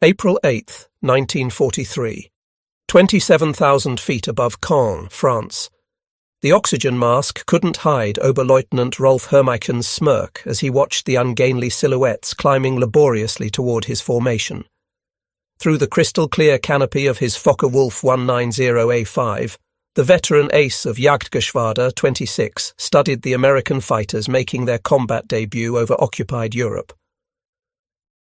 April 8, 1943. 27,000 feet above Caen, France. The oxygen mask couldn't hide Oberleutnant Rolf Hermiken's smirk as he watched the ungainly silhouettes climbing laboriously toward his formation. Through the crystal-clear canopy of his Focke-Wulf 190A5, the veteran ace of Jagdgeschwader 26 studied the American fighters making their combat debut over occupied Europe.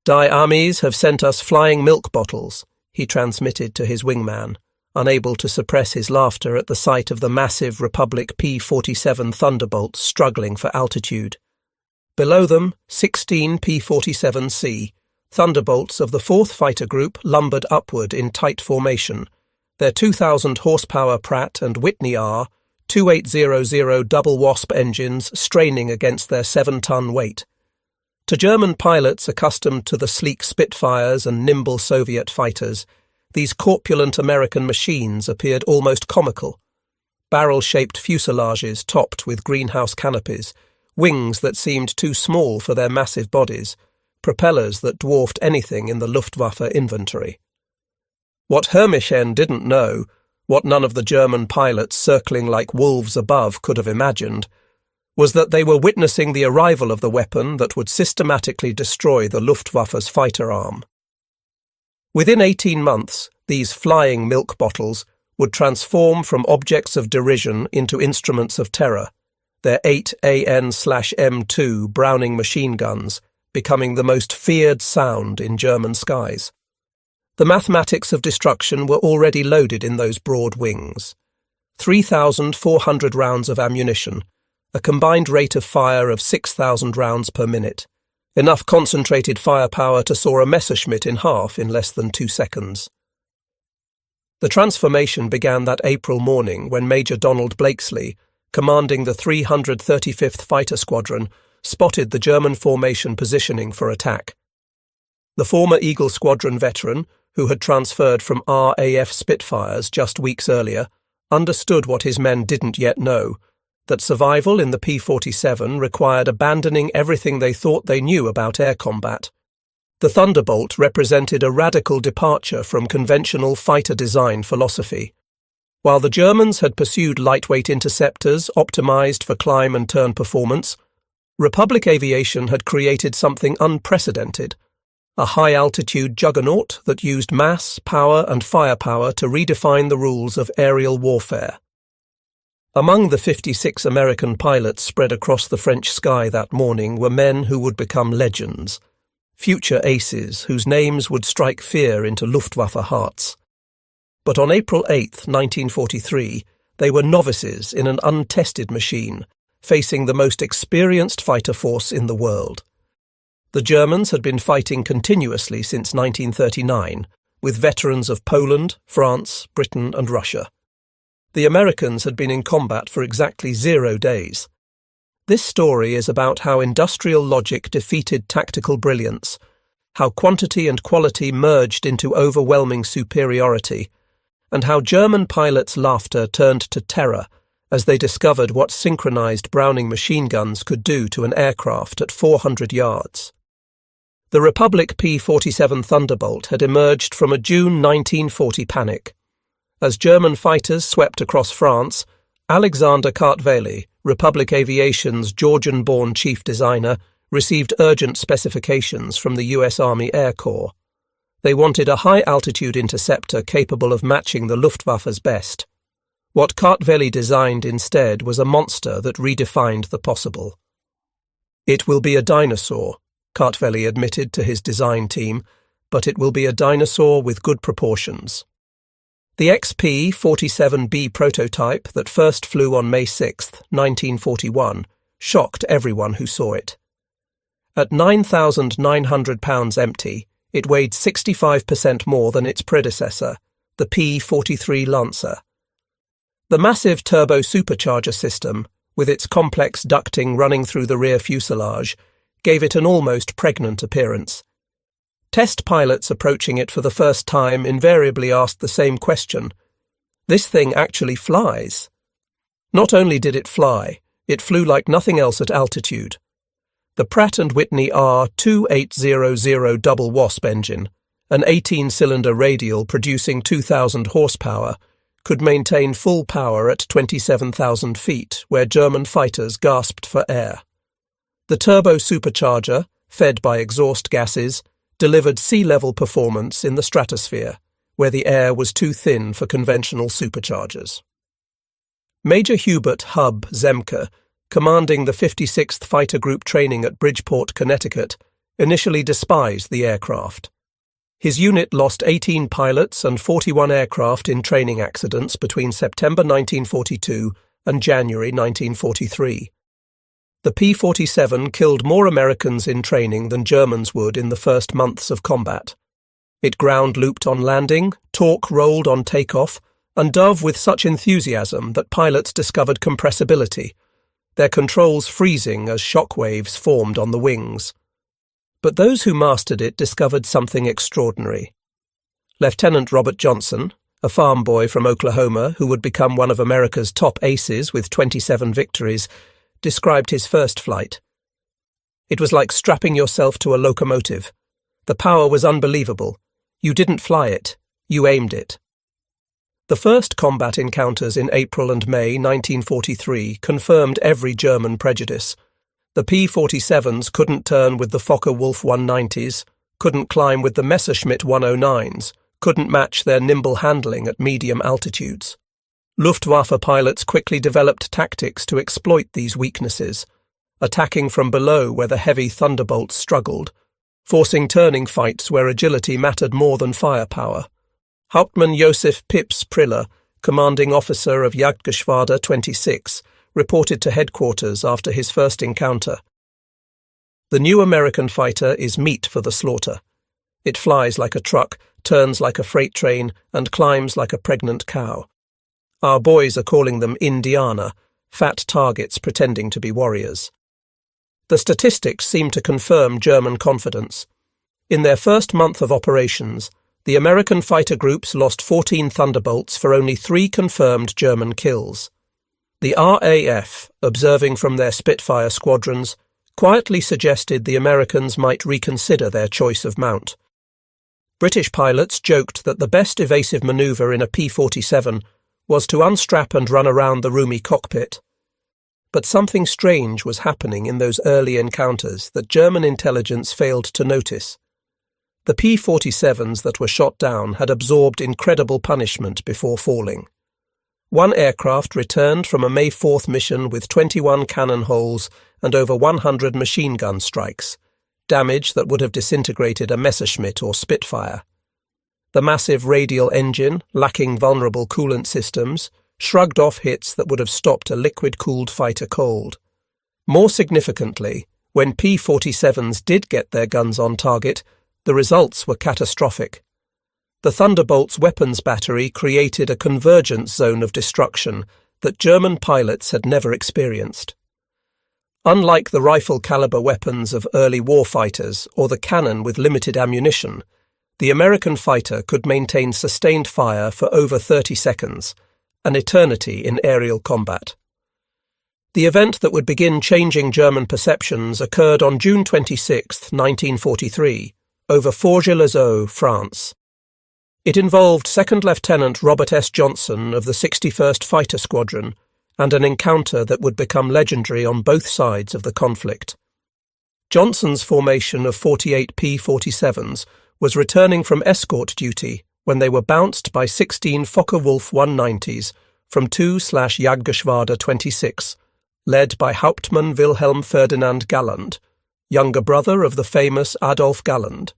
"Die armies have sent us flying milk bottles," he transmitted to his wingman, unable to suppress his laughter at the sight of the massive Republic P-47 Thunderbolts struggling for altitude. Below them, 16 P-47C, Thunderbolts of the 4th Fighter Group lumbered upward in tight formation, their 2,000 horsepower Pratt and Whitney R 2800 double Wasp engines straining against their 7-ton weight. To German pilots accustomed to the sleek Spitfires and nimble Soviet fighters, these corpulent American machines appeared almost comical. Barrel-shaped fuselages topped with greenhouse canopies, wings that seemed too small for their massive bodies, propellers that dwarfed anything in the Luftwaffe inventory. What Hermiken didn't know, what none of the German pilots circling like wolves above could have imagined, was that they were witnessing the arrival of the weapon that would systematically destroy the Luftwaffe's fighter arm. Within 18 months, these flying milk bottles would transform from objects of derision into instruments of terror, their 8 AN/M2 Browning machine guns becoming the most feared sound in German skies. The mathematics of destruction were already loaded in those broad wings. 3,400 rounds of ammunition, a combined rate of fire of 6,000 rounds per minute, enough concentrated firepower to saw a Messerschmitt in half in less than 2 seconds. The transformation began that April morning when Major Donald Blakesley, commanding the 335th Fighter Squadron, spotted the German formation positioning for attack. The former Eagle Squadron veteran, who had transferred from RAF Spitfires just weeks earlier, understood what his men didn't yet know, that survival in the P-47 required abandoning everything they thought they knew about air combat. The Thunderbolt represented a radical departure from conventional fighter design philosophy. While the Germans had pursued lightweight interceptors optimized for climb and turn performance, Republic aviation had created something unprecedented, a high-altitude juggernaut that used mass, power and firepower to redefine the rules of aerial warfare. Among the 56 American pilots spread across the French sky that morning were men who would become legends, future aces whose names would strike fear into Luftwaffe hearts. But on April 8, 1943, they were novices in an untested machine, facing the most experienced fighter force in the world. The Germans had been fighting continuously since 1939, with veterans of Poland, France, Britain and Russia. The Americans had been in combat for exactly 0 days. This story is about how industrial logic defeated tactical brilliance, how quantity and quality merged into overwhelming superiority, and how German pilots' laughter turned to terror as they discovered what synchronized Browning machine guns could do to an aircraft at 400 yards. The Republic P-47 Thunderbolt had emerged from a June 1940 panic. As German fighters swept across France, Alexander Kartveli, Republic Aviation's Georgian-born chief designer, received urgent specifications from the US Army Air Corps. They wanted a high-altitude interceptor capable of matching the Luftwaffe's best. What Kartveli designed instead was a monster that redefined the possible. "It will be a dinosaur," Kartveli admitted to his design team, "but it will be a dinosaur with good proportions." The XP-47B prototype that first flew on May 6, 1941, shocked everyone who saw it. At 9,900 pounds empty, it weighed 65% more than its predecessor, the P-43 Lancer. The massive turbo-supercharger system, with its complex ducting running through the rear fuselage, gave it an almost pregnant appearance. Test pilots approaching it for the first time invariably asked the same question. This thing actually flies. Not only did it fly, it flew like nothing else at altitude. The Pratt & Whitney R 2800 double Wasp engine, an 18-cylinder radial producing 2,000 horsepower, could maintain full power at 27,000 feet, where German fighters gasped for air. The turbo-supercharger, fed by exhaust gases, delivered sea-level performance in the stratosphere, where the air was too thin for conventional superchargers. Major Hubert "Hub" Zemke, commanding the 56th Fighter Group training at Bridgeport, Connecticut, initially despised the aircraft. His unit lost 18 pilots and 41 aircraft in training accidents between September 1942 and January 1943. The P-47 killed more Americans in training than Germans would in the first months of combat. It ground-looped on landing, torque-rolled on takeoff, and dove with such enthusiasm that pilots discovered compressibility, their controls freezing as shock waves formed on the wings. But those who mastered it discovered something extraordinary. Lieutenant Robert Johnson, a farm boy from Oklahoma who would become one of America's top aces with 27 victories, described his first flight. It was like strapping yourself to a locomotive. The power was unbelievable. You didn't fly it, you aimed it. The first combat encounters in April and May 1943 confirmed every German prejudice. The P-47s couldn't turn with the Focke-Wulf 190s, couldn't climb with the Messerschmitt 109s, couldn't match their nimble handling at medium altitudes. Luftwaffe pilots quickly developed tactics to exploit these weaknesses, attacking from below where the heavy Thunderbolts struggled, forcing turning fights where agility mattered more than firepower. Hauptmann Josef Pips Priller, commanding officer of Jagdgeschwader 26, reported to headquarters after his first encounter. The new American fighter is meat for the slaughter. It flies like a truck, turns like a freight train, and climbs like a pregnant cow. Our boys are calling them Indianer, fat targets pretending to be warriors. The statistics seem to confirm German confidence. In their first month of operations, the American fighter groups lost 14 Thunderbolts for only 3 confirmed German kills. The RAF, observing from their Spitfire squadrons, quietly suggested the Americans might reconsider their choice of mount. British pilots joked that the best evasive manoeuvre in a P-47 was to unstrap and run around the roomy cockpit. But something strange was happening in those early encounters that German intelligence failed to notice. The P-47s that were shot down had absorbed incredible punishment before falling. One aircraft returned from a May 4th mission with 21 cannon holes and over 100 machine gun strikes, damage that would have disintegrated a Messerschmitt or Spitfire. The massive radial engine, lacking vulnerable coolant systems, shrugged off hits that would have stopped a liquid-cooled fighter cold. More significantly, when P-47s did get their guns on target, the results were catastrophic. The Thunderbolt's weapons battery created a convergence zone of destruction that German pilots had never experienced. Unlike the rifle-caliber weapons of early warfighters or the cannon with limited ammunition, the American fighter could maintain sustained fire for over 30 seconds, an eternity in aerial combat. The event that would begin changing German perceptions occurred on June 26, 1943, over Forges-les-Eaux, France. It involved Second Lieutenant Robert S. Johnson of the 61st Fighter Squadron and an encounter that would become legendary on both sides of the conflict. Johnson's formation of 48 P-47s was returning from escort duty when they were bounced by 16 Focke-Wulf 190s from 2/Jagdgeschwader 26, led by Hauptmann Wilhelm Ferdinand Galland, younger brother of the famous Adolf Galland.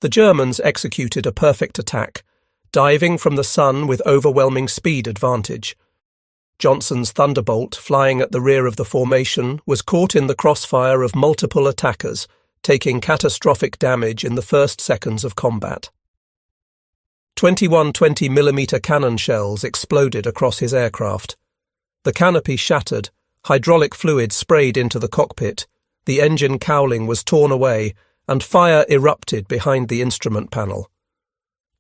The Germans executed a perfect attack, diving from the sun with overwhelming speed advantage. Johnson's Thunderbolt, flying at the rear of the formation, was caught in the crossfire of multiple attackers, taking catastrophic damage in the first seconds of combat. 21 20mm cannon shells exploded across his aircraft. The canopy shattered, hydraulic fluid sprayed into the cockpit, the engine cowling was torn away, and fire erupted behind the instrument panel.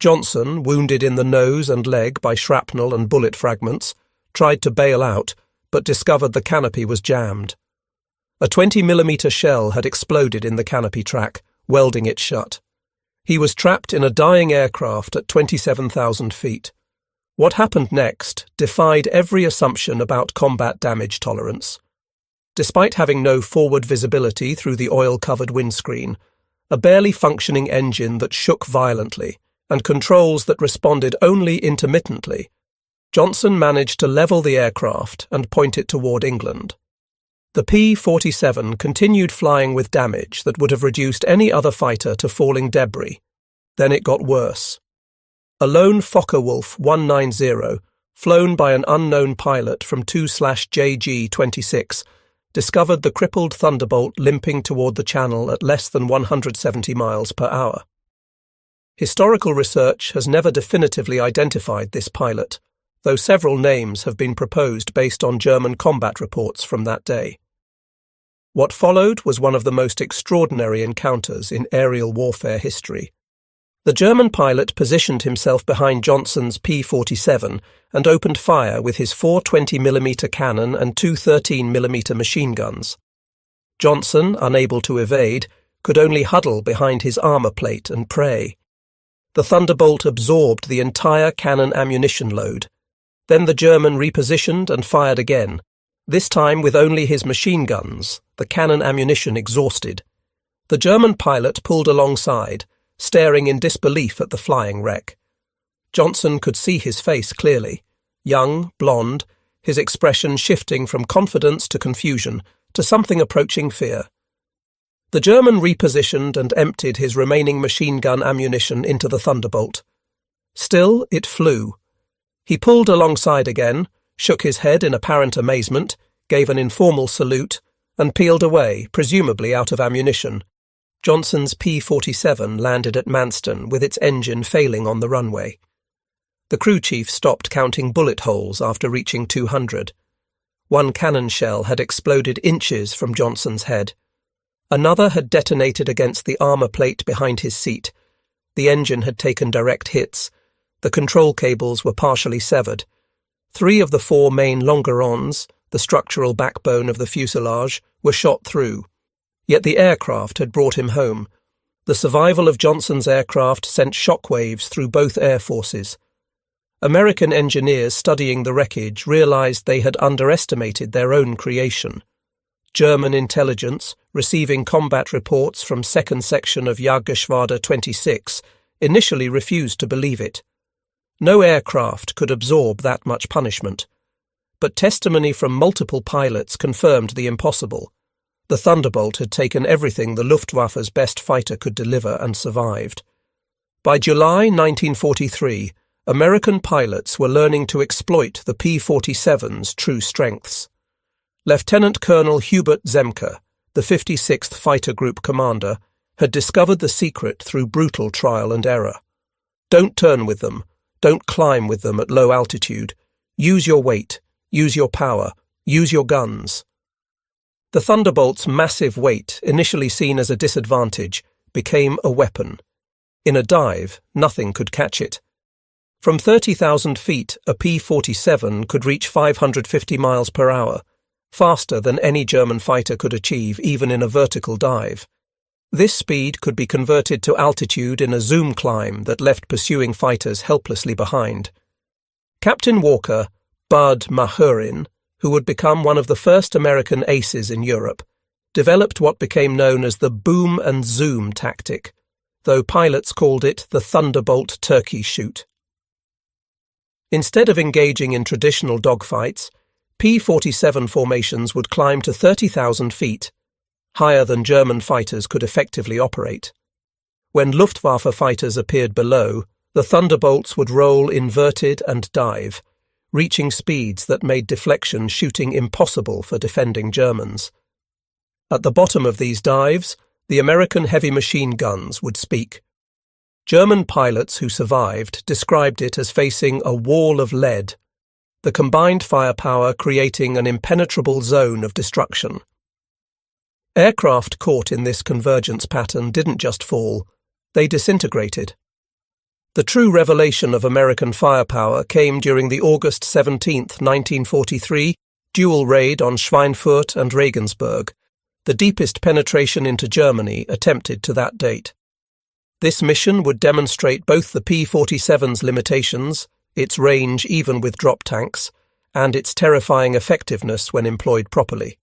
Johnson, wounded in the nose and leg by shrapnel and bullet fragments, tried to bail out, but discovered the canopy was jammed. A 20mm shell had exploded in the canopy track, welding it shut. He was trapped in a dying aircraft at 27,000 feet. What happened next defied every assumption about combat damage tolerance. Despite having no forward visibility through the oil-covered windscreen, a barely functioning engine that shook violently, and controls that responded only intermittently, Johnson managed to level the aircraft and point it toward England. The P-47 continued flying with damage that would have reduced any other fighter to falling debris. Then it got worse. A lone Focke-Wulf 190, flown by an unknown pilot from 2/JG-26, discovered the crippled Thunderbolt limping toward the channel at less than 170 miles per hour. Historical research has never definitively identified this pilot, though several names have been proposed based on German combat reports from that day. What followed was one of the most extraordinary encounters in aerial warfare history. The German pilot positioned himself behind Johnson's P-47 and opened fire with his 4 20mm cannon and 2 13mm machine guns. Johnson, unable to evade, could only huddle behind his armor plate and pray. The Thunderbolt absorbed the entire cannon ammunition load. Then the German repositioned and fired again, this time with only his machine guns, the cannon ammunition exhausted. The German pilot pulled alongside, staring in disbelief at the flying wreck. Johnson could see his face clearly, young, blonde, his expression shifting from confidence to confusion to something approaching fear. The German repositioned and emptied his remaining machine gun ammunition into the Thunderbolt. Still, it flew. He pulled alongside again, shook his head in apparent amazement, gave an informal salute, and peeled away, presumably out of ammunition. Johnson's P-47 landed at Manston with its engine failing on the runway. The crew chief stopped counting bullet holes after reaching 200. One cannon shell had exploded inches from Johnson's head. Another had detonated against the armor plate behind his seat. The engine had taken direct hits. The control cables were partially severed. 3 of the 4 main longerons, the structural backbone of the fuselage, were shot through. Yet the aircraft had brought him home. The survival of Johnson's aircraft sent shockwaves through both air forces. American engineers studying the wreckage realized they had underestimated their own creation. German intelligence, receiving combat reports from 2nd Section of Jagdgeschwader 26, initially refused to believe it. No aircraft could absorb that much punishment. But testimony from multiple pilots confirmed the impossible. The Thunderbolt had taken everything the Luftwaffe's best fighter could deliver and survived. By July 1943, American pilots were learning to exploit the P-47's true strengths. Lieutenant Colonel Hubert Zemke, the 56th Fighter Group commander, had discovered the secret through brutal trial and error. Don't turn with them. Don't climb with them at low altitude. Use your weight. Use your power. Use your guns. The Thunderbolt's massive weight, initially seen as a disadvantage, became a weapon. In a dive, nothing could catch it. From 30,000 feet, a P-47 could reach 550 miles per hour, faster than any German fighter could achieve even in a vertical dive. This speed could be converted to altitude in a zoom climb that left pursuing fighters helplessly behind. Captain Walker, Bud Mahurin, who would become one of the first American aces in Europe, developed what became known as the boom and zoom tactic, though pilots called it the Thunderbolt turkey shoot. Instead of engaging in traditional dogfights, P-47 formations would climb to 30,000 feet, higher than German fighters could effectively operate. When Luftwaffe fighters appeared below, the Thunderbolts would roll inverted and dive, reaching speeds that made deflection shooting impossible for defending Germans. At the bottom of these dives, the American heavy machine guns would speak. German pilots who survived described it as facing a wall of lead, the combined firepower creating an impenetrable zone of destruction. Aircraft caught in this convergence pattern didn't just fall, they disintegrated. The true revelation of American firepower came during the August 17, 1943, dual raid on Schweinfurt and Regensburg, the deepest penetration into Germany attempted to that date. This mission would demonstrate both the P-47's limitations, its range even with drop tanks, and its terrifying effectiveness when employed properly.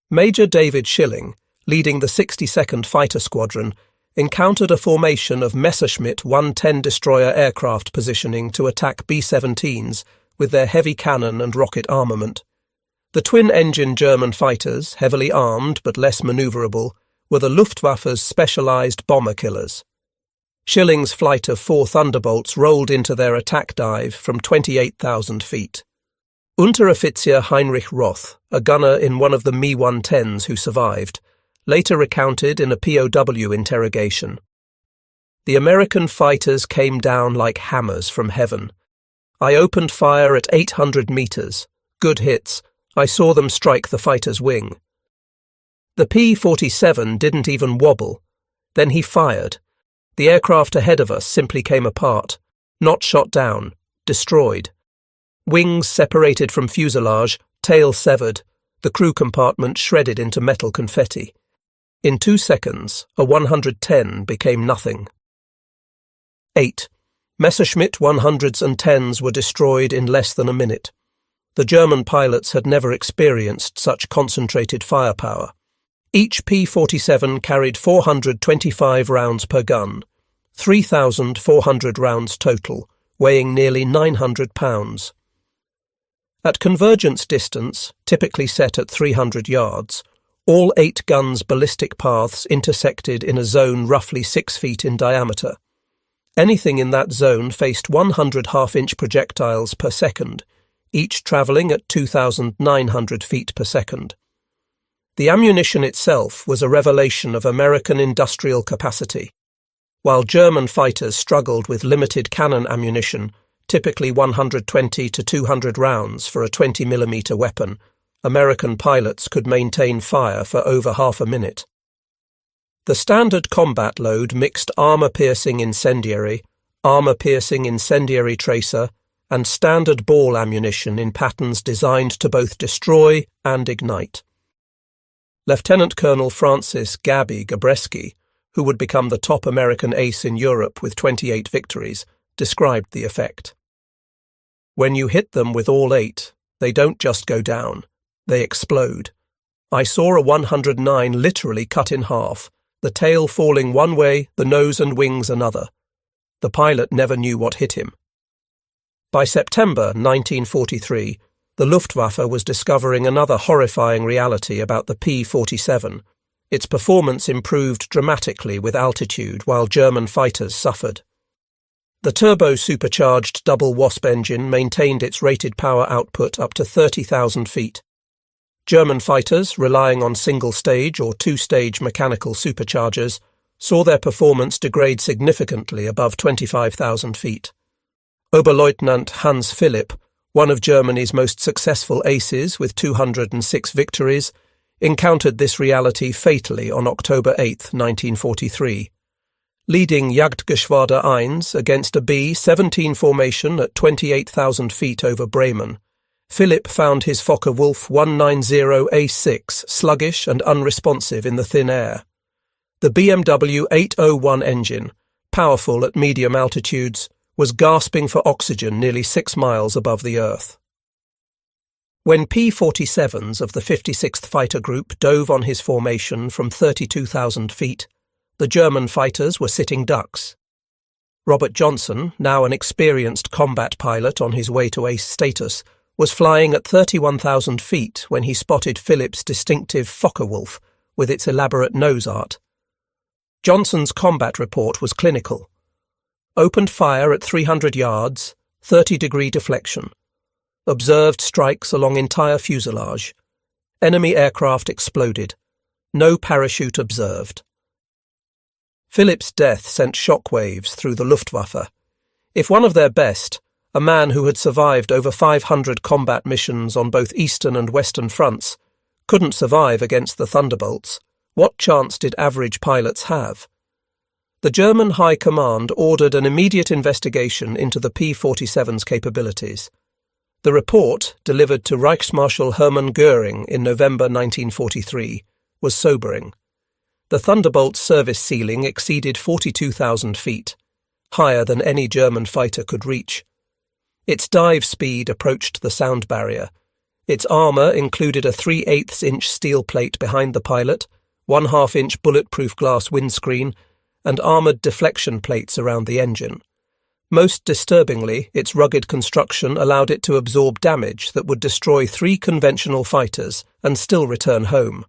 Major David Schilling, leading the 62nd Fighter Squadron, encountered a formation of Messerschmitt 110 destroyer aircraft positioning to attack B-17s with their heavy cannon and rocket armament. The twin-engine German fighters, heavily armed but less manoeuvrable, were the Luftwaffe's specialized bomber killers. Schilling's flight of 4 Thunderbolts rolled into their attack dive from 28,000 feet. Unteroffizier Heinrich Roth, a gunner in one of the Mi-110s who survived, later recounted in a POW interrogation. The American fighters came down like hammers from heaven. I opened fire at 800 meters. Good hits. I saw them strike the fighter's wing. The P-47 didn't even wobble. Then he fired. The aircraft ahead of us simply came apart. Not shot down. Destroyed. Wings separated from fuselage, tail severed, the crew compartment shredded into metal confetti. In 2 seconds, a 110 became nothing. 8. Messerschmitt 100s and 10s were destroyed in less than a minute. The German pilots had never experienced such concentrated firepower. Each P-47 carried 425 rounds per gun, 3,400 rounds total, weighing nearly 900 pounds. At convergence distance, typically set at 300 yards, all 8 guns' ballistic paths intersected in a zone roughly 6 feet in diameter. Anything in that zone faced 100 half-inch projectiles per second, each travelling at 2,900 feet per second. The ammunition itself was a revelation of American industrial capacity. While German fighters struggled with limited cannon ammunition, typically 120 to 200 rounds for a 20mm weapon, American pilots could maintain fire for over half a minute. The standard combat load mixed armor-piercing incendiary tracer, and standard ball ammunition in patterns designed to both destroy and ignite. Lieutenant Colonel Francis "Gabby" Gabreski, who would become the top American ace in Europe with 28 victories, described the effect. When you hit them with all 8, they don't just go down, they explode. I saw a 109 literally cut in half, the tail falling one way, the nose and wings another. The pilot never knew what hit him. By September 1943, the Luftwaffe was discovering another horrifying reality about the P-47. Its performance improved dramatically with altitude while German fighters suffered. The turbo-supercharged double Wasp engine maintained its rated power output up to 30,000 feet. German fighters, relying on single-stage or two-stage mechanical superchargers, saw their performance degrade significantly above 25,000 feet. Oberleutnant Hans Philipp, one of Germany's most successful aces with 206 victories, encountered this reality fatally on October 8, 1943. Leading Jagdgeschwader 1 against a B-17 formation at 28,000 feet over Bremen, Philipp found his Focke-Wulf 190A6 sluggish and unresponsive in the thin air. The BMW 801 engine, powerful at medium altitudes, was gasping for oxygen nearly 6 miles above the Earth. When P-47s of the 56th Fighter Group dove on his formation from 32,000 feet, the German fighters were sitting ducks. Robert Johnson, now an experienced combat pilot on his way to ace status, was flying at 31,000 feet when he spotted Philipp's distinctive Focke-Wulf with its elaborate nose art. Johnson's combat report was clinical. Opened fire at 300 yards, 30-degree deflection. Observed strikes along entire fuselage. Enemy aircraft exploded. No parachute observed. Philipp's death sent shockwaves through the Luftwaffe. If one of their best, a man who had survived over 500 combat missions on both eastern and western fronts, couldn't survive against the Thunderbolts, what chance did average pilots have? The German High Command ordered an immediate investigation into the P-47's capabilities. The report, delivered to Reichsmarschall Hermann Göring in November 1943, was sobering. The Thunderbolt's service ceiling exceeded 42,000 feet, higher than any German fighter could reach. Its dive speed approached the sound barrier. Its armour included a 3/8-inch steel plate behind the pilot, 1/2-inch bulletproof glass windscreen, and armoured deflection plates around the engine. Most disturbingly, its rugged construction allowed it to absorb damage that would destroy 3 conventional fighters and still return home.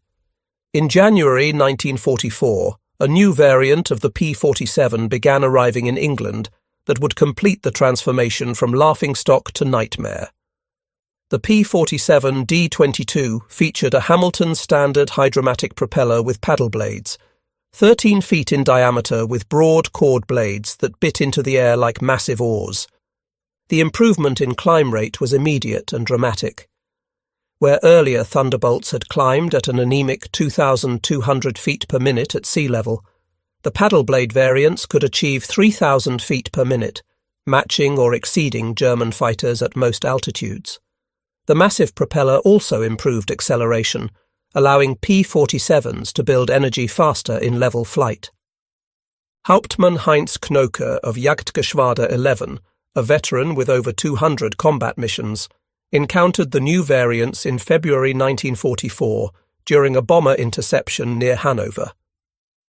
In January 1944, a new variant of the P-47 began arriving in England that would complete the transformation from laughingstock to nightmare. The P-47 D-22 featured a Hamilton standard hydromatic propeller with paddle blades, 13 feet in diameter with broad chord blades that bit into the air like massive oars. The improvement in climb rate was immediate and dramatic. Where earlier Thunderbolts had climbed at an anemic 2,200 feet per minute at sea level, the paddle blade variants could achieve 3,000 feet per minute, matching or exceeding German fighters at most altitudes. The massive propeller also improved acceleration, allowing P-47s to build energy faster in level flight. Hauptmann Heinz Knoke of Jagdgeschwader 11, a veteran with over 200 combat missions, encountered the new variants in February 1944 during a bomber interception near Hanover.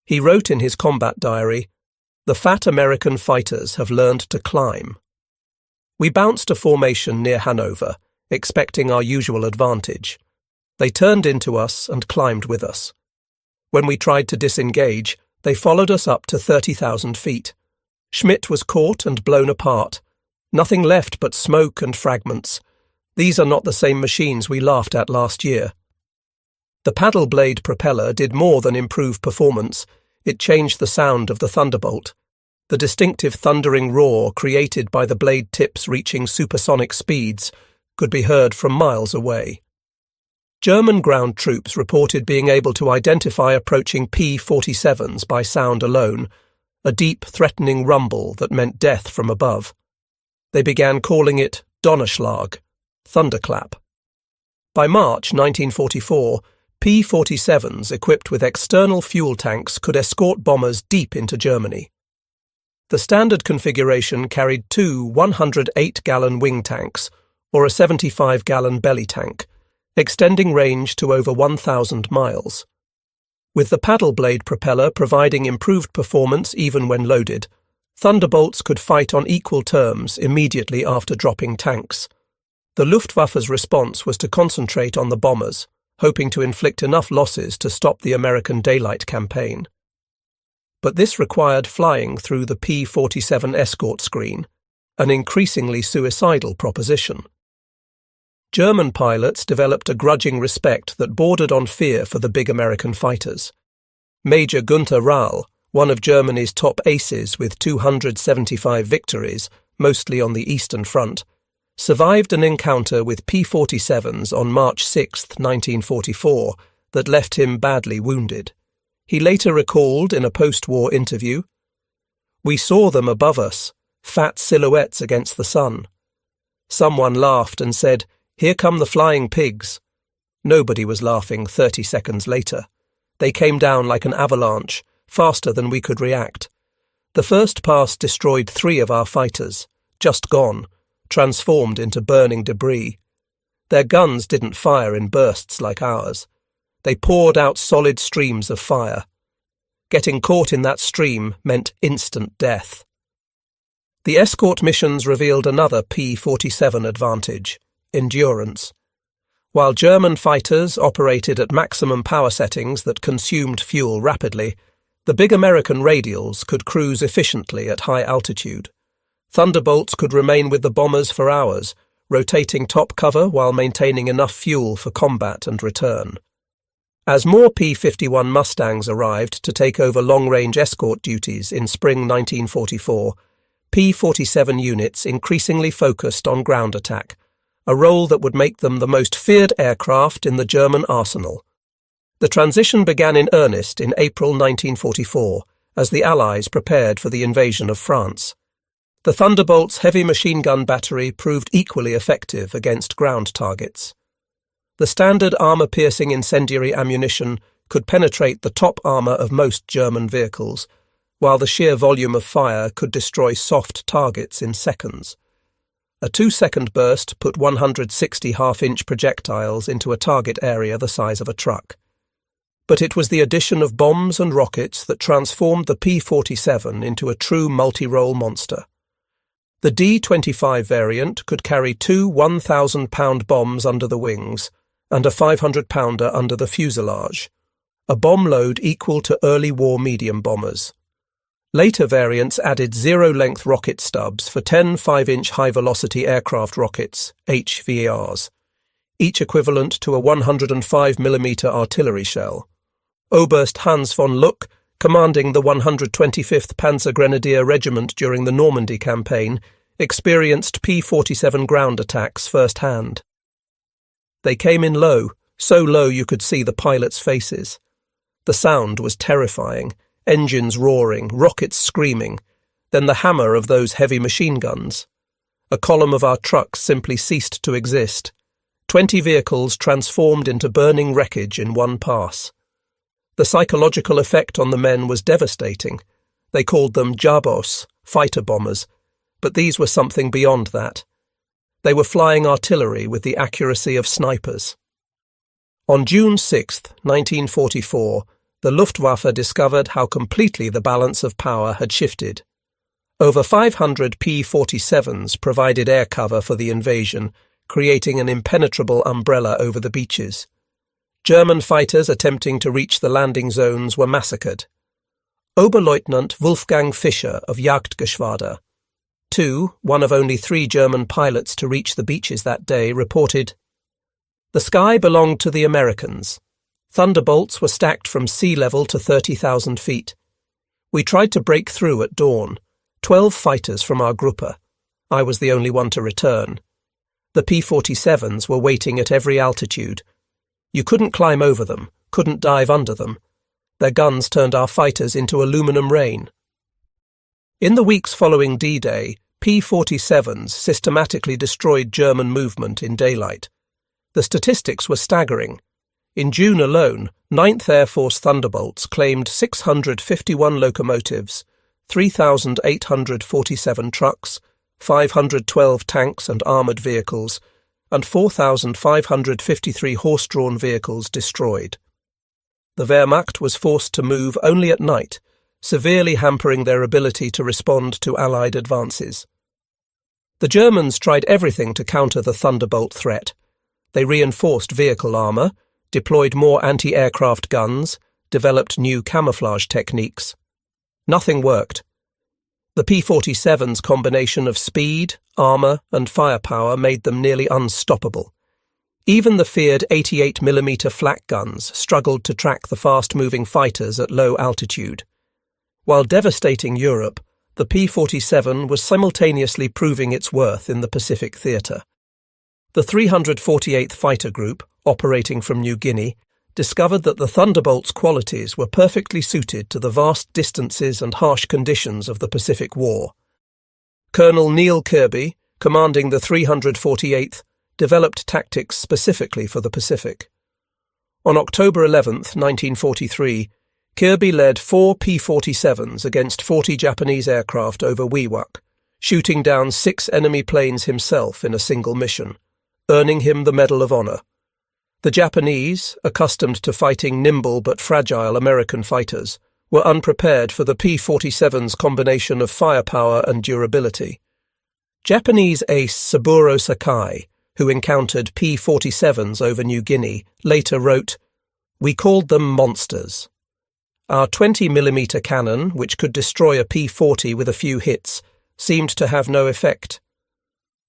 He wrote in his combat diary, "The fat American fighters have learned to climb." We bounced a formation near Hanover, expecting our usual advantage. They turned into us and climbed with us. When we tried to disengage, they followed us up to 30,000 feet. Schmitt was caught and blown apart. Nothing left but smoke and fragments. These are not the same machines we laughed at last year. The paddle blade propeller did more than improve performance. It changed the sound of the Thunderbolt. The distinctive thundering roar created by the blade tips reaching supersonic speeds could be heard from miles away. German ground troops reported being able to identify approaching P-47s by sound alone, a deep, threatening rumble that meant death from above. They began calling it Donnerschlag, thunderclap. By March 1944, P-47s equipped with external fuel tanks could escort bombers deep into Germany. The standard configuration carried 2 108-gallon wing tanks, or a 75-gallon belly tank, extending range to over 1,000 miles. With the paddle blade propeller providing improved performance even when loaded, Thunderbolts could fight on equal terms immediately after dropping tanks. The Luftwaffe's response was to concentrate on the bombers, hoping to inflict enough losses to stop the American daylight campaign. But this required flying through the P-47 escort screen, an increasingly suicidal proposition. German pilots developed a grudging respect that bordered on fear for the big American fighters. Major Günther Rahl, one of Germany's top aces with 275 victories, mostly on the Eastern Front, survived an encounter with P-47s on March 6, 1944, that left him badly wounded. He later recalled in a post-war interview, "We saw them above us, fat silhouettes against the sun. Someone laughed and said, 'Here come the flying pigs.' Nobody was laughing 30 seconds later. They came down like an avalanche, faster than we could react. The first pass destroyed 3 of our fighters, just gone, transformed into burning debris. Their guns didn't fire in bursts like ours. They poured out solid streams of fire. Getting caught in that stream meant instant death." The escort missions revealed another P-47 advantage: endurance. While German fighters operated at maximum power settings that consumed fuel rapidly, the big American radials could cruise efficiently at high altitude. Thunderbolts could remain with the bombers for hours, rotating top cover while maintaining enough fuel for combat and return. As more P-51 Mustangs arrived to take over long-range escort duties in spring 1944, P-47 units increasingly focused on ground attack, a role that would make them the most feared aircraft in the German arsenal. The transition began in earnest in April 1944, as the Allies prepared for the invasion of France. The Thunderbolt's heavy machine gun battery proved equally effective against ground targets. The standard armour-piercing incendiary ammunition could penetrate the top armour of most German vehicles, while the sheer volume of fire could destroy soft targets in seconds. A 2-second burst put 160 half-inch projectiles into a target area the size of a truck. But it was the addition of bombs and rockets that transformed the P-47 into a true multi-role monster. The D-25 variant could carry two 1,000-pound bombs under the wings and a 500-pounder under the fuselage, a bomb load equal to early war medium bombers. Later variants added zero-length rocket stubs for 10 5-inch high-velocity aircraft rockets, HVARs, each equivalent to a 105mm artillery shell. Oberst Hans von Luck, commanding the 125th Panzer Grenadier Regiment during the Normandy campaign, experienced P-47 ground attacks firsthand. They came in low, so low you could see the pilots' faces. The sound was terrifying. Engines roaring, rockets screaming, then the hammer of those heavy machine guns. A column of our trucks simply ceased to exist. 20 vehicles transformed into burning wreckage in one pass. The psychological effect on the men was devastating. They called them Jabos, fighter bombers, but these were something beyond that. They were flying artillery with the accuracy of snipers. On June 6, 1944, the Luftwaffe discovered how completely the balance of power had shifted. Over 500 P-47s provided air cover for the invasion, creating an impenetrable umbrella over the beaches. German fighters attempting to reach the landing zones were massacred. Oberleutnant Wolfgang Fischer of Jagdgeschwader, one of only 3 German pilots to reach the beaches that day, reported, "The sky belonged to the Americans. Thunderbolts were stacked from sea level to 30,000 feet. We tried to break through at dawn. 12 fighters from our Gruppe. I was the only one to return. The P-47s were waiting at every altitude. You couldn't climb over them, couldn't dive under them. Their guns turned our fighters into aluminum rain." In the weeks following D-Day, P-47s systematically destroyed German movement in daylight. The statistics were staggering. In June alone, 9th Air Force Thunderbolts claimed 651 locomotives, 3,847 trucks, 512 tanks and armoured vehicles, and 4,553 horse-drawn vehicles destroyed. The Wehrmacht was forced to move only at night, severely hampering their ability to respond to Allied advances. The Germans tried everything to counter the Thunderbolt threat. They reinforced vehicle armour, deployed more anti-aircraft guns, developed new camouflage techniques. Nothing worked. The P-47's combination of speed, armour and firepower made them nearly unstoppable. Even the feared 88mm flak guns struggled to track the fast-moving fighters at low altitude. While devastating Europe, the P-47 was simultaneously proving its worth in the Pacific theatre. The 348th Fighter Group, operating from New Guinea, discovered that the Thunderbolt's qualities were perfectly suited to the vast distances and harsh conditions of the Pacific War. Colonel Neil Kirby, commanding the 348th, developed tactics specifically for the Pacific. On October 11, 1943, Kirby led 4 P-47s against 40 Japanese aircraft over Wewak, shooting down 6 enemy planes himself in a single mission, earning him the Medal of Honor. The Japanese, accustomed to fighting nimble but fragile American fighters, were unprepared for the P-47's combination of firepower and durability. Japanese ace Saburo Sakai, who encountered P-47s over New Guinea, later wrote, "We called them monsters. Our 20mm cannon, which could destroy a P-40 with a few hits, seemed to have no effect.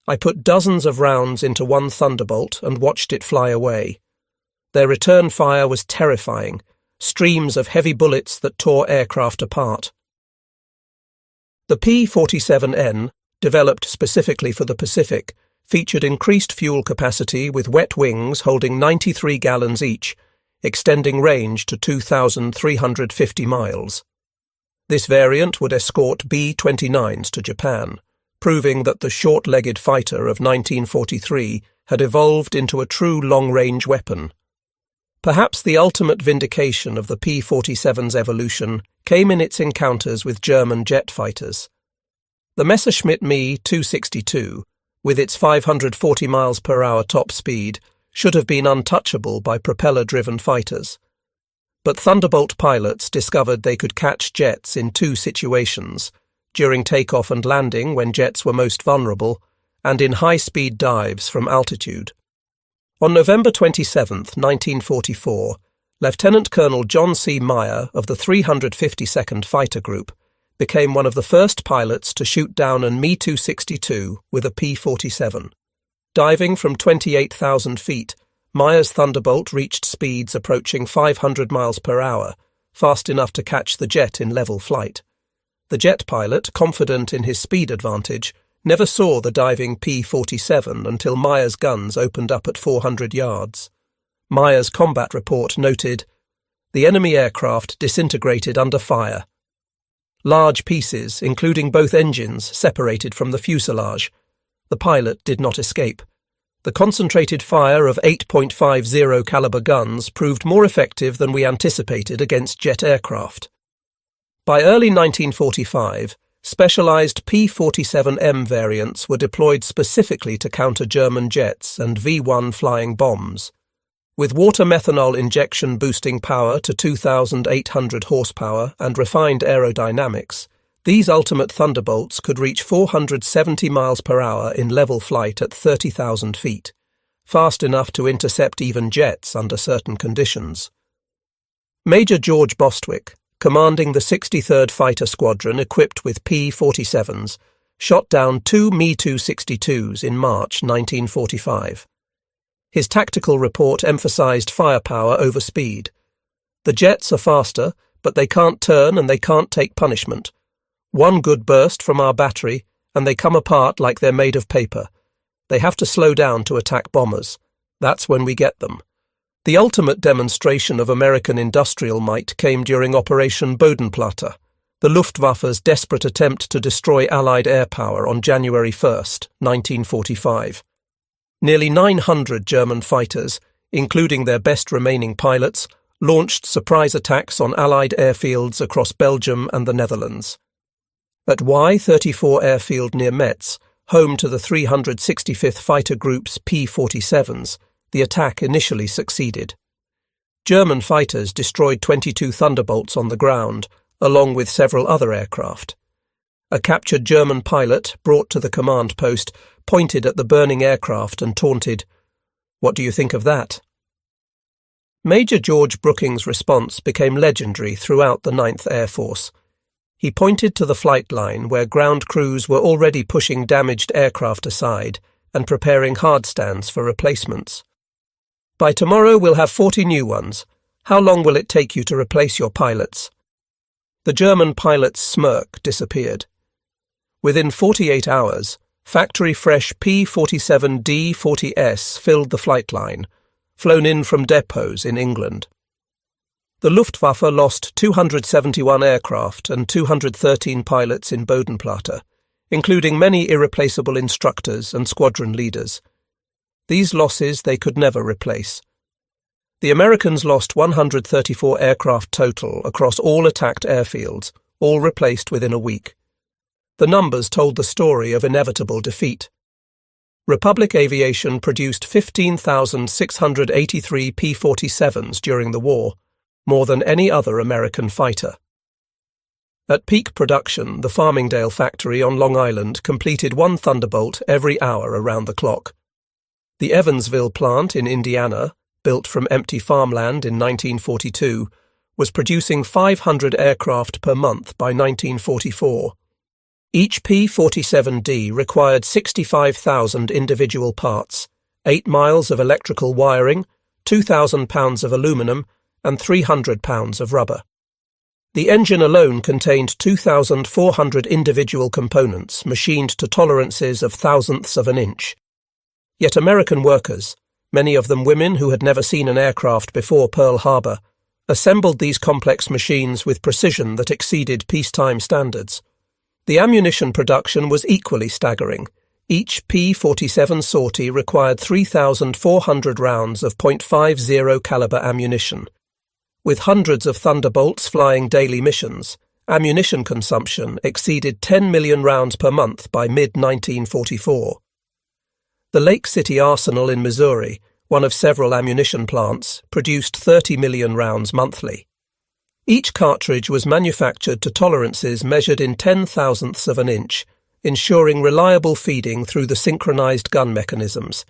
I put dozens of rounds into one Thunderbolt and watched it fly away. Their return fire was terrifying, streams of heavy bullets that tore aircraft apart." The P-47N, developed specifically for the Pacific, featured increased fuel capacity with wet wings holding 93 gallons each, extending range to 2,350 miles. This variant would escort B-29s to Japan, proving that the short-legged fighter of 1943 had evolved into a true long-range weapon. Perhaps the ultimate vindication of the P-47's evolution came in its encounters with German jet fighters. The Messerschmitt Me 262, with its 540 miles per hour top speed, should have been untouchable by propeller-driven fighters. But Thunderbolt pilots discovered they could catch jets in two situations: during takeoff and landing when jets were most vulnerable, and in high-speed dives from altitude. On November 27, 1944, Lieutenant Colonel John C. Meyer of the 352nd Fighter Group became one of the first pilots to shoot down an Me-262 with a P-47. Diving from 28,000 feet, Meyer's Thunderbolt reached speeds approaching 500 miles per hour, fast enough to catch the jet in level flight. The jet pilot, confident in his speed advantage, never saw the diving P-47 until Meyer's guns opened up at 400 yards. Meyer's combat report noted, "The enemy aircraft disintegrated under fire. Large pieces, including both engines, separated from the fuselage. The pilot did not escape. The concentrated fire of 8.50 caliber guns proved more effective than we anticipated against jet aircraft." By early 1945, specialized P-47M variants were deployed specifically to counter German jets and V-1 flying bombs. With water methanol injection boosting power to 2,800 horsepower and refined aerodynamics, these ultimate Thunderbolts could reach 470 miles per hour in level flight at 30,000 feet, fast enough to intercept even jets under certain conditions. Major George Bostwick, commanding the 63rd Fighter Squadron equipped with P-47s, shot down two Me-262s in March 1945. His tactical report emphasized firepower over speed. "The jets are faster, but they can't turn and they can't take punishment. One good burst from our battery, and they come apart like they're made of paper. They have to slow down to attack bombers. That's when we get them." The ultimate demonstration of American industrial might came during Operation Bodenplatte, the Luftwaffe's desperate attempt to destroy Allied air power on January 1, 1945. Nearly 900 German fighters, including their best remaining pilots, launched surprise attacks on Allied airfields across Belgium and the Netherlands. At Y-34 airfield near Metz, home to the 365th Fighter Group's P-47s, the attack initially succeeded. German fighters destroyed 22 Thunderbolts on the ground, along with several other aircraft. A captured German pilot, brought to the command post, pointed at the burning aircraft and taunted, "What do you think of that?" Major George Brooking's response became legendary throughout the 9th Air Force. He pointed to the flight line where ground crews were already pushing damaged aircraft aside and preparing hardstands for replacements. "By tomorrow we'll have 40 new ones. How long will it take you to replace your pilots?" The German pilot's smirk disappeared. Within 48 hours, factory-fresh P-47D-40S filled the flight line, flown in from depots in England. The Luftwaffe lost 271 aircraft and 213 pilots in Bodenplatte, including many irreplaceable instructors and squadron leaders. These losses they could never replace. The Americans lost 134 aircraft total across all attacked airfields, all replaced within a week. The numbers told the story of inevitable defeat. Republic Aviation produced 15,683 P-47s during the war, more than any other American fighter. At peak production, the Farmingdale factory on Long Island completed one Thunderbolt every hour around the clock. The Evansville plant in Indiana, built from empty farmland in 1942, was producing 500 aircraft per month by 1944. Each P-47D required 65,000 individual parts, 8 miles of electrical wiring, 2,000 pounds of aluminum, and 300 pounds of rubber. The engine alone contained 2,400 individual components machined to tolerances of thousandths of an inch. Yet American workers, many of them women who had never seen an aircraft before Pearl Harbor, assembled these complex machines with precision that exceeded peacetime standards. The ammunition production was equally staggering, Each P-47 sortie required 3,400 rounds of .50 caliber ammunition. With hundreds of Thunderbolts flying daily missions, ammunition consumption exceeded 10 million rounds per month by mid-1944. The Lake City Arsenal in Missouri, one of several ammunition plants, produced 30 million rounds monthly. Each cartridge was manufactured to tolerances measured in 10,000ths of an inch, ensuring reliable feeding through the synchronized gun mechanisms.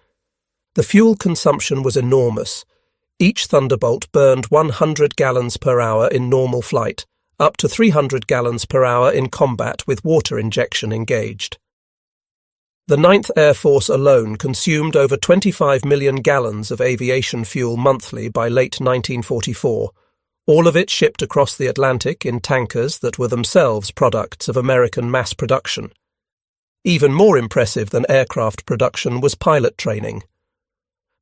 The fuel consumption was enormous. Each Thunderbolt burned 100 gallons per hour in normal flight, up to 300 gallons per hour in combat with water injection engaged. The 9th Air Force alone consumed over 25 million gallons of aviation fuel monthly by late 1944, all of it shipped across the Atlantic in tankers that were themselves products of American mass production. Even more impressive than aircraft production was pilot training.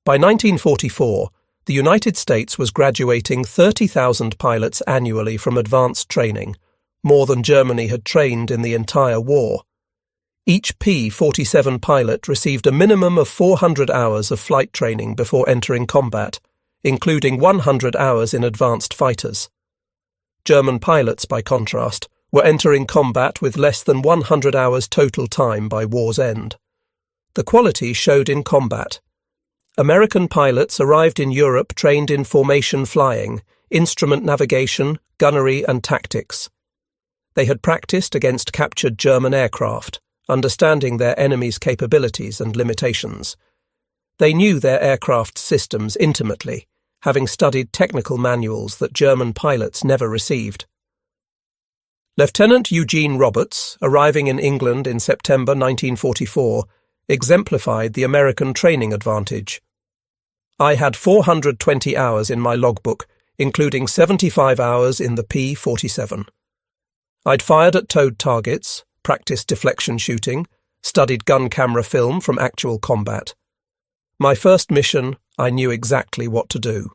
By 1944, the United States was graduating 30,000 pilots annually from advanced training, more than Germany had trained in the entire war. Each P-47 pilot received a minimum of 400 hours of flight training before entering combat, including 100 hours in advanced fighters. German pilots, by contrast, were entering combat with less than 100 hours total time by war's end. The quality showed in combat. American pilots arrived in Europe trained in formation flying, instrument navigation, gunnery and tactics. They had practiced against captured German aircraft, understanding their enemy's capabilities and limitations. They knew their aircraft systems intimately, having studied technical manuals that German pilots never received. Lieutenant Eugene Roberts, arriving in England in September 1944, exemplified the American training advantage. I had 420 hours in my logbook, including 75 hours in the P-47. I'd fired at towed targets, practiced deflection shooting, studied gun camera film from actual combat. My first mission, I knew exactly what to do.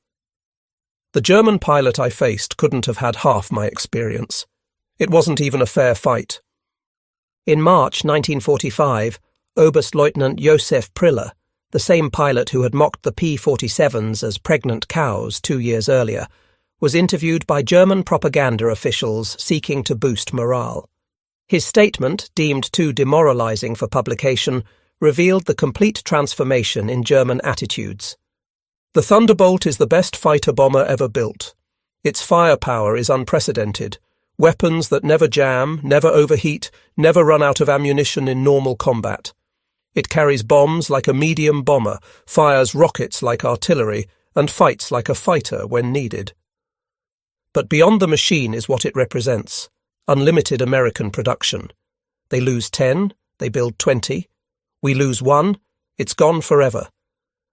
The German pilot I faced couldn't have had half my experience. It wasn't even a fair fight. In March 1945, Oberstleutnant Josef Priller, the same pilot who had mocked the P-47s as pregnant cows 2 years earlier, was interviewed by German propaganda officials seeking to boost morale. His statement, deemed too demoralizing for publication, revealed the complete transformation in German attitudes. The Thunderbolt is the best fighter bomber ever built. Its firepower is unprecedented. Weapons that never jam, never overheat, never run out of ammunition in normal combat. It carries bombs like a medium bomber, fires rockets like artillery, and fights like a fighter when needed. But beyond the machine is what it represents: unlimited American production. They lose 10, they build 20. We lose 1, it's gone forever.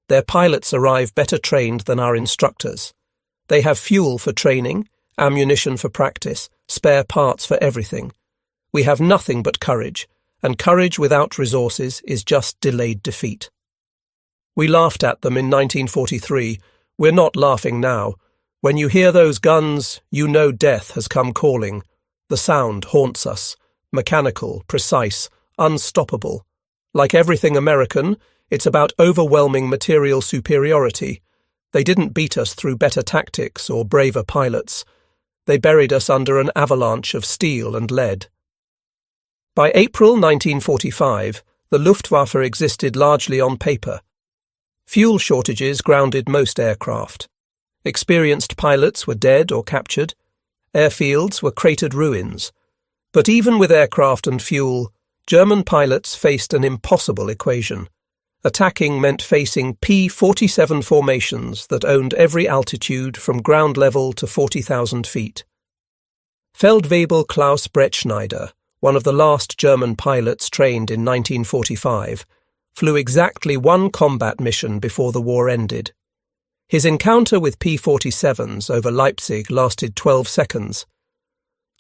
Their pilots arrive better trained than our instructors. They have fuel for training, ammunition for practice, spare parts for everything. We have nothing but courage, and courage without resources is just delayed defeat. We laughed at them in 1943. We're not laughing now. When you hear those guns, you know death has come calling. The sound haunts us. Mechanical, precise, unstoppable. Like everything American, it's about overwhelming material superiority. They didn't beat us through better tactics or braver pilots. They buried us under an avalanche of steel and lead. By April 1945, the Luftwaffe existed largely on paper. Fuel shortages grounded most aircraft. Experienced pilots were dead or captured. Airfields were cratered ruins. But even with aircraft and fuel, German pilots faced an impossible equation. Attacking meant facing P-47 formations that owned every altitude from ground level to 40,000 feet. Feldwebel Klaus Bretschneider, one of the last German pilots trained in 1945, flew exactly one combat mission before the war ended. His encounter with P-47s over Leipzig lasted 12 seconds.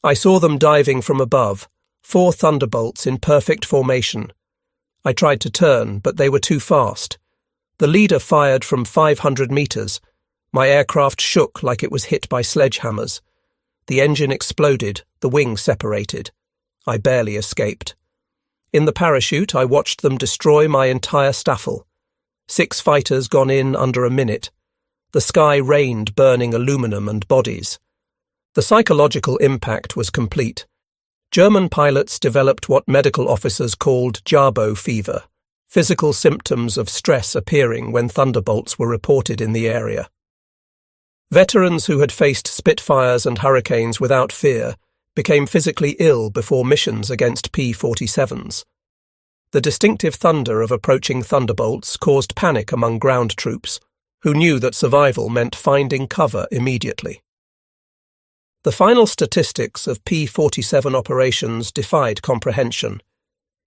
I saw them diving from above, 4 Thunderbolts in perfect formation. I tried to turn, but they were too fast. The leader fired from 500 meters. My aircraft shook like it was hit by sledgehammers. The engine exploded, the wing separated. I barely escaped. In the parachute, I watched them destroy my entire staffel. 6 fighters gone in under a minute. The sky rained burning aluminum and bodies. The psychological impact was complete. German pilots developed what medical officers called Jabo fever, physical symptoms of stress appearing when Thunderbolts were reported in the area. Veterans who had faced Spitfires and Hurricanes without fear became physically ill before missions against P-47s. The distinctive thunder of approaching Thunderbolts caused panic among ground troops, who knew that survival meant finding cover immediately. The final statistics of P-47 operations defied comprehension.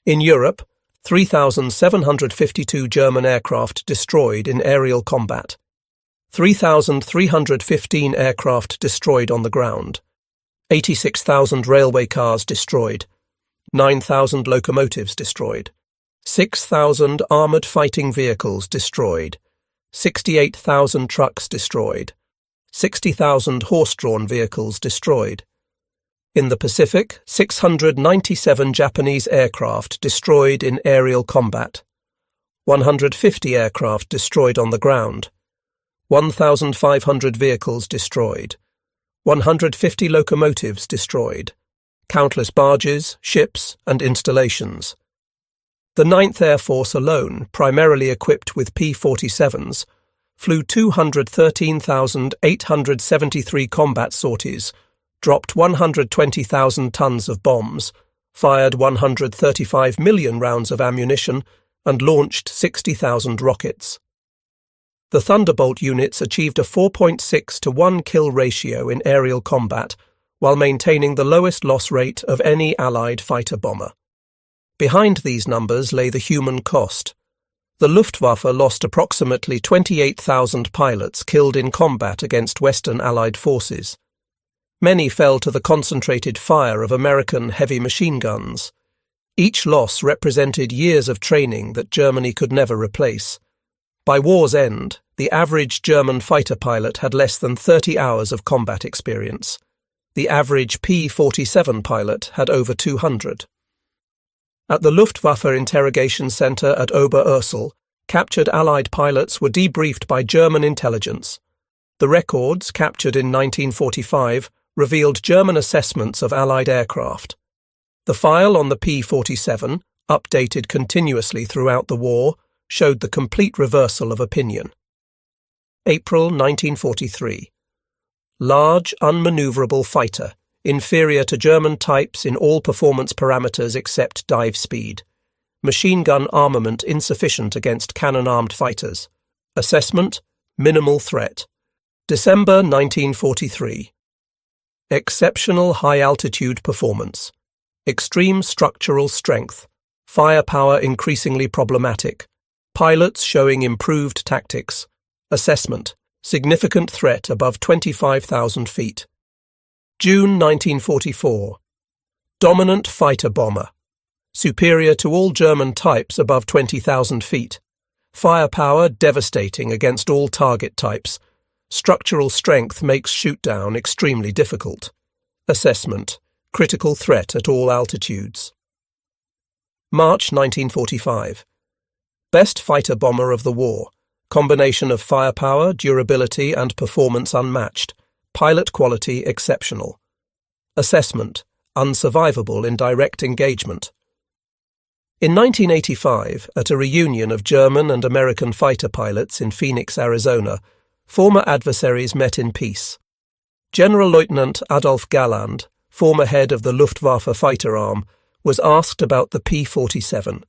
In Europe, 3,752 German aircraft destroyed in aerial combat, 3,315 aircraft destroyed on the ground, 86,000 railway cars destroyed, 9,000 locomotives destroyed, 6,000 armoured fighting vehicles destroyed, 68,000 trucks destroyed, 60,000 horse-drawn vehicles destroyed. In the Pacific, 697 Japanese aircraft destroyed in aerial combat, 150 aircraft destroyed on the ground, 1,500 vehicles destroyed, 150 locomotives destroyed, countless barges, ships, and installations. The 9th Air Force alone, primarily equipped with P-47s, flew 213,873 combat sorties, dropped 120,000 tons of bombs, fired 135 million rounds of ammunition, and launched 60,000 rockets. The Thunderbolt units achieved a 4.6 to 1 kill ratio in aerial combat, while maintaining the lowest loss rate of any Allied fighter bomber. Behind these numbers lay the human cost. The Luftwaffe lost approximately 28,000 pilots killed in combat against Western Allied forces. Many fell to the concentrated fire of American heavy machine guns. Each loss represented years of training that Germany could never replace. By war's end, the average German fighter pilot had less than 30 hours of combat experience. The average P-47 pilot had over 200. At the Luftwaffe interrogation center at Oberursel, captured Allied pilots were debriefed by German intelligence. The records, captured in 1945, revealed German assessments of Allied aircraft. The file on the P-47, updated continuously throughout the war, showed the complete reversal of opinion. April 1943. Large, unmaneuverable fighter, inferior to German types in all performance parameters except dive speed. Machine gun armament insufficient against cannon-armed fighters. Assessment: minimal threat. December 1943. Exceptional high-altitude performance. Extreme structural strength. Firepower increasingly problematic. Pilots showing improved tactics. Assessment: significant threat above 25,000 feet. June 1944. Dominant fighter bomber. Superior to all German types above 20,000 feet. Firepower devastating against all target types. Structural strength makes shoot-down extremely difficult. Assessment: critical threat at all altitudes. March 1945. Best fighter bomber of the war. Combination of firepower, durability, and performance unmatched. Pilot quality exceptional. Assessment: unsurvivable in direct engagement. In 1985, at a reunion of German and American fighter pilots in Phoenix, Arizona, former adversaries met in peace. General Lieutenant Adolf Galland, former head of the Luftwaffe fighter arm, was asked about the P-47.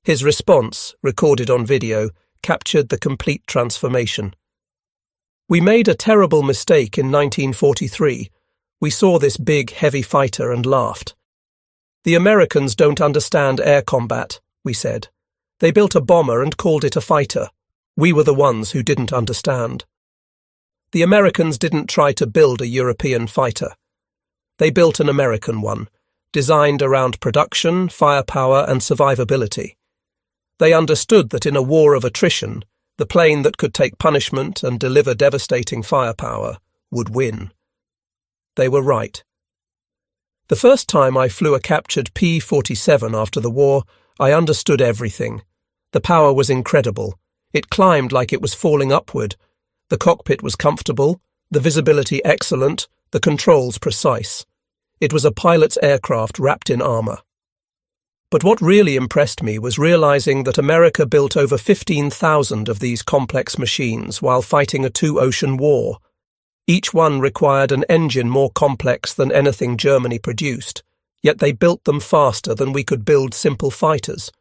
His response, recorded on video, captured the complete transformation. "We made a terrible mistake in 1943. We saw this big, heavy fighter and laughed. The Americans don't understand air combat, we said. They built a bomber and called it a fighter. We were the ones who didn't understand. The Americans didn't try to build a European fighter. They built an American one, designed around production, firepower, and survivability. They understood that in a war of attrition, the plane that could take punishment and deliver devastating firepower would win. They were right. The first time I flew a captured P-47 after the war, I understood everything. The power was incredible. It climbed like it was falling upward. The cockpit was comfortable, the visibility excellent, the controls precise. It was a pilot's aircraft wrapped in armour. But what really impressed me was realizing that America built over 15,000 of these complex machines while fighting a two-ocean war. Each one required an engine more complex than anything Germany produced, yet they built them faster than we could build simple fighters.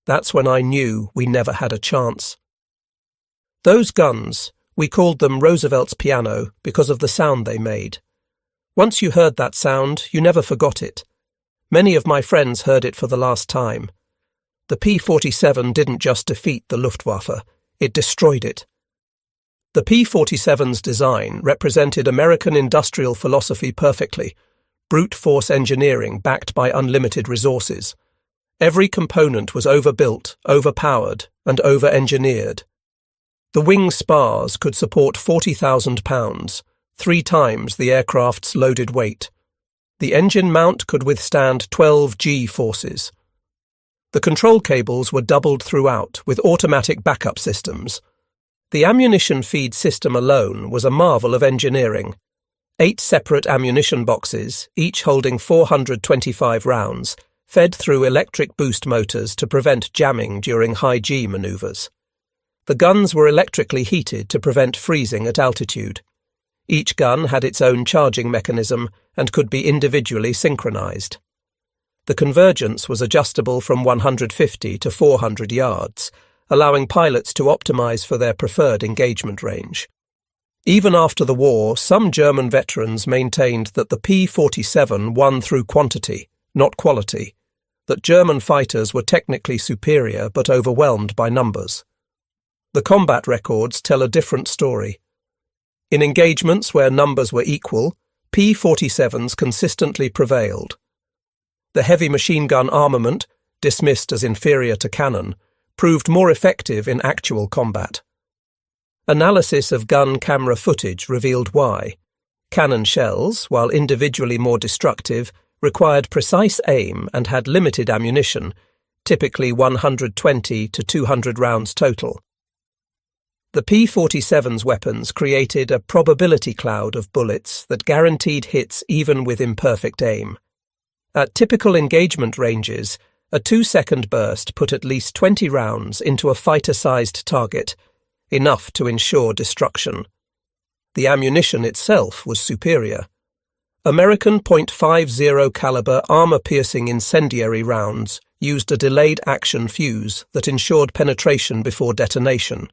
That's when I knew we never had a chance. Those guns, we called them Roosevelt's piano because of the sound they made. Once you heard that sound, you never forgot it. Many of my friends heard it for the last time. The P-47 didn't just defeat the Luftwaffe, it destroyed it. The P-47's design represented American industrial philosophy perfectly, brute force engineering backed by unlimited resources. Every component was overbuilt, overpowered, and over-engineered. The wing spars could support 40,000 pounds, 3 times the aircraft's loaded weight. The engine mount could withstand 12 G-forces. The control cables were doubled throughout with automatic backup systems. The ammunition feed system alone was a marvel of engineering. 8 separate ammunition boxes, each holding 425 rounds, fed through electric boost motors to prevent jamming during high G maneuvers. The guns were electrically heated to prevent freezing at altitude. Each gun had its own charging mechanism and could be individually synchronized. The convergence was adjustable from 150 to 400 yards, allowing pilots to optimize for their preferred engagement range. Even after the war, some German veterans maintained that the P-47 won through quantity, not quality, that German fighters were technically superior but overwhelmed by numbers. The combat records tell a different story. In engagements where numbers were equal, P-47s consistently prevailed. The heavy machine gun armament, dismissed as inferior to cannon, proved more effective in actual combat. Analysis of gun camera footage revealed why. Cannon shells, while individually more destructive, required precise aim and had limited ammunition, typically 120 to 200 rounds total. The P-47's weapons created a probability cloud of bullets that guaranteed hits even with imperfect aim. At typical engagement ranges, a 2-second burst put at least 20 rounds into a fighter-sized target, enough to ensure destruction. The ammunition itself was superior. American .50 caliber armor-piercing incendiary rounds used a delayed action fuse that ensured penetration before detonation.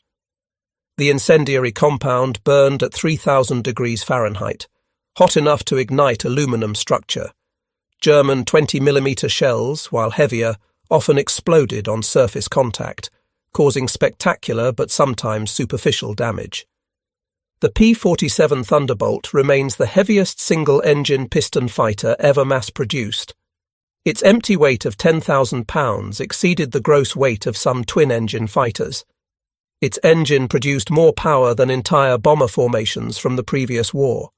The incendiary compound burned at 3,000 degrees Fahrenheit, hot enough to ignite aluminum structure. German 20mm shells, while heavier, often exploded on surface contact, causing spectacular but sometimes superficial damage. The P-47 Thunderbolt remains the heaviest single-engine piston fighter ever mass-produced. Its empty weight of 10,000 pounds exceeded the gross weight of some twin-engine fighters. Its engine produced more power than entire bomber formations from the previous war.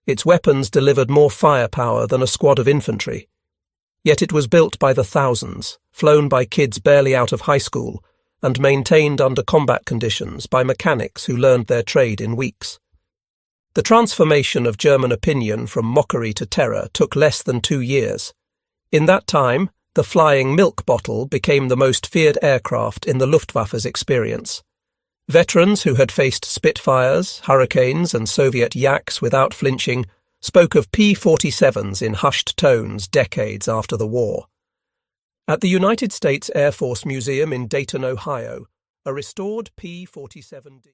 Its weapons delivered more firepower than a squad of infantry. Yet it was built by the thousands, flown by kids barely out of high school, and maintained under combat conditions by mechanics who learned their trade in weeks. The transformation of German opinion from mockery to terror took less than 2 years. In that time, the flying milk bottle became the most feared aircraft in the Luftwaffe's experience. Veterans who had faced Spitfires, Hurricanes and Soviet Yaks without flinching spoke of P-47s in hushed tones decades after the war. At the United States Air Force Museum in Dayton, Ohio, a restored P-47D